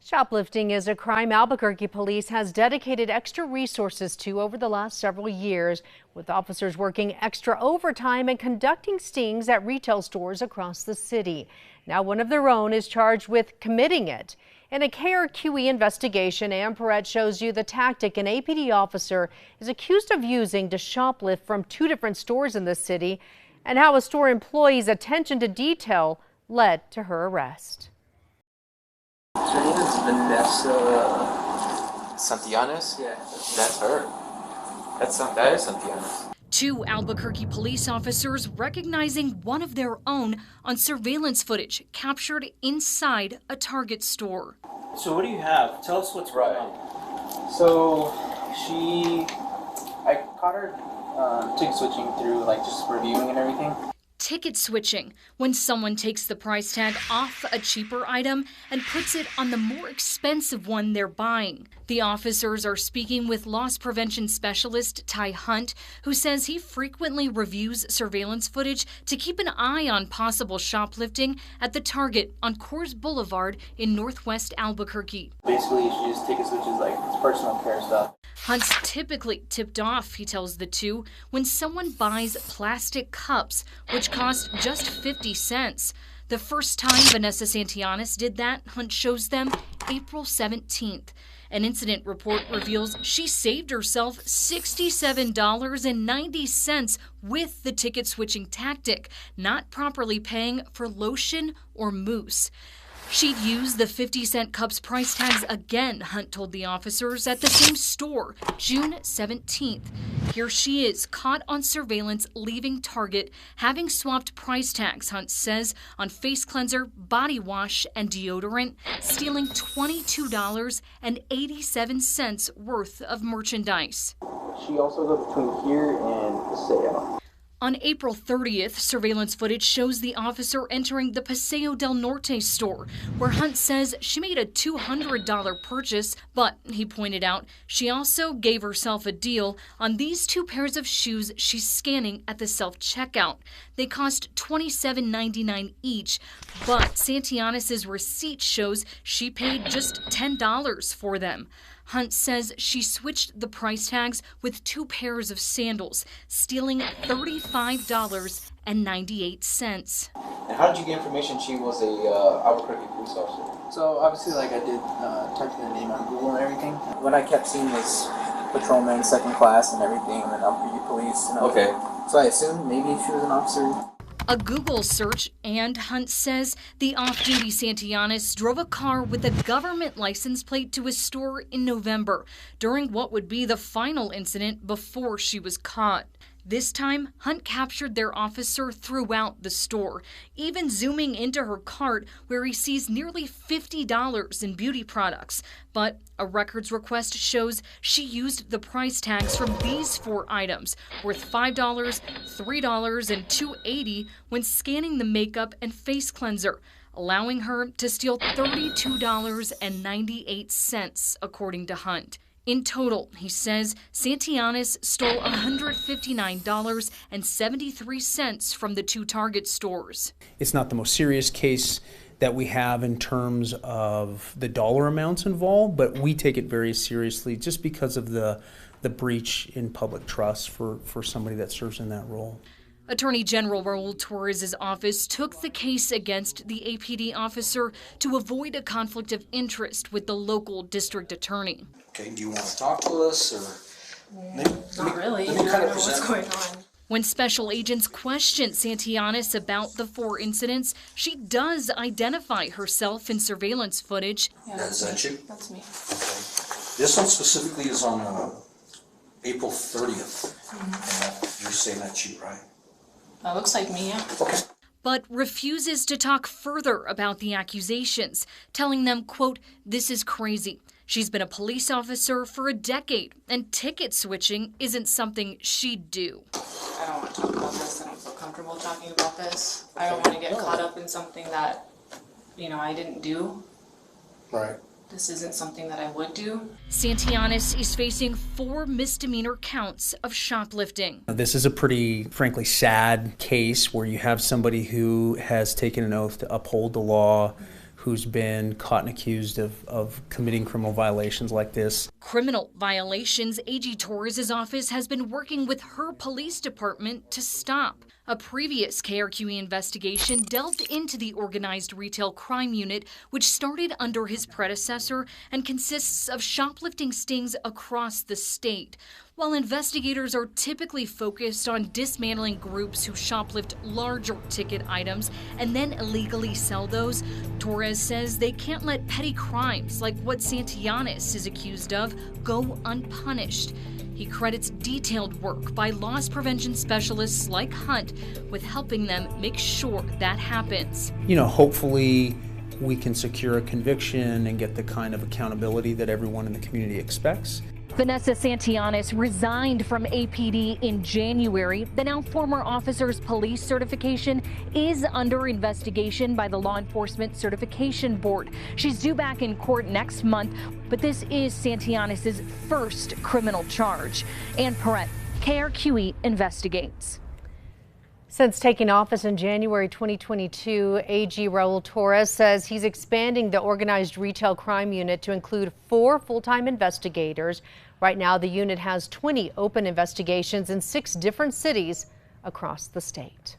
Shoplifting is a crime Albuquerque police has dedicated extra resources to over the last several years, with officers working extra overtime and conducting stings at retail stores across the city. Now one of their own is charged with committing it. In a KRQE investigation, Ann Perret shows you the tactic an APD officer is accused of using to shoplift from two different stores in the city, and how a store employee's attention to detail led to her arrest. Santillanes? Yeah. That's her. That is Santillanes. Two Albuquerque police officers recognizing one of their own on surveillance footage captured inside a Target store. So what do you have? Tell us what's Right. going on. So I caught her ticket switching through, like, just reviewing and everything. Ticket switching, when someone takes the price tag off a cheaper item and puts it on the more expensive one they're buying. The officers are speaking with loss prevention specialist Ty Hunt, who says he frequently reviews surveillance footage to keep an eye on possible shoplifting at the Target on Coors Boulevard in northwest Albuquerque. Basically, she just ticket switches, like, it's personal care stuff. Hunt's typically tipped off, he tells the two, when someone buys plastic cups, which cost just 50 cents. The first time Vanessa Santillanes did that, Hunt shows them April 17th. An incident report reveals she saved herself $67.90 with the ticket switching tactic, not properly paying for lotion or mousse. She'd use the 50-cent cups price tags again, Hunt told the officers, at the same store, June 17th. Here she is, caught on surveillance leaving Target, having swapped price tags, Hunt says, on face cleanser, body wash, and deodorant, stealing $22.87 worth of merchandise. She also goes between here and Paseo. On April 30th, surveillance footage shows the officer entering the Paseo del Norte store, where Hunt says she made a $200 purchase, but, he pointed out, she also gave herself a deal on these two pairs of shoes she's scanning at the self-checkout. They cost $27.99 each, but Santillanes' receipt shows she paid just $10 for them. Hunt says she switched the price tags with two pairs of sandals, stealing $35.98. And how did you get information she was a Albuquerque police officer? So obviously, like, I did type in the name on Google and everything. What I kept seeing was patrolman, second class, and everything, and then Albuquerque police. And Okay. So I assumed maybe she was an officer. A Google search, and Hunt says the off-duty Santillanes drove a car with a government license plate to his store in November during what would be the final incident before she was caught. This time, Hunt captured their officer throughout the store, even zooming into her cart where he sees nearly $50 in beauty products. But a records request shows she used the price tags from these four items, worth $5, $3, and $2.80 when scanning the makeup and face cleanser, allowing her to steal $32.98, according to Hunt. In total, he says, Santillanes stole $159.73 from the two Target stores. It's not the most serious case that we have in terms of the dollar amounts involved, but we take it very seriously just because of the breach in public trust for somebody that serves in that role. Attorney General Raul Torres' office took the case against the APD officer to avoid a conflict of interest with the local district attorney. Okay, do you want to talk to us, or Not really. I don't know what's going on. When special agents question Santillanes about the four incidents, she does identify herself in surveillance footage. Yeah, Is that you? That's me. Okay. This one specifically is on April 30th. And you're saying that's you, right? That looks like me, yeah. Okay. But refuses to talk further about the accusations, telling them, quote, "This is crazy. She's been a police officer for a decade, and ticket switching isn't something she'd do." I don't want to talk about this. I don't feel comfortable talking about this. I don't want to get caught up in something that, I didn't do. Right. This isn't something that I would do. Santillanes is facing 4 misdemeanor counts of shoplifting. This is a pretty, frankly, sad case where you have somebody who has taken an oath to uphold the law, who's been caught and accused of committing criminal violations like this. Criminal violations AG Torres' office has been working with her police department to stop. A previous KRQE investigation delved into the organized retail crime unit, which started under his predecessor and consists of shoplifting stings across the state. While investigators are typically focused on dismantling groups who shoplift larger ticket items and then illegally sell those, Torres says they can't let petty crimes like what Santillanes is accused of go unpunished. He credits detailed work by loss prevention specialists like Hunt with helping them make sure that happens. You know, hopefully we can secure a conviction and get the kind of accountability that everyone in the community expects. Vanessa Santillanes resigned from APD in January. The now former officer's police certification is under investigation by the Law Enforcement Certification Board. She's due back in court next month, but this is Santillanes' first criminal charge. Ann Perret, KRQE investigates. Since taking office in January 2022, AG Raul Torres says he's expanding the organized retail crime unit to include 4 full-time investigators. Right now, the unit has 20 open investigations in 6 different cities across the state.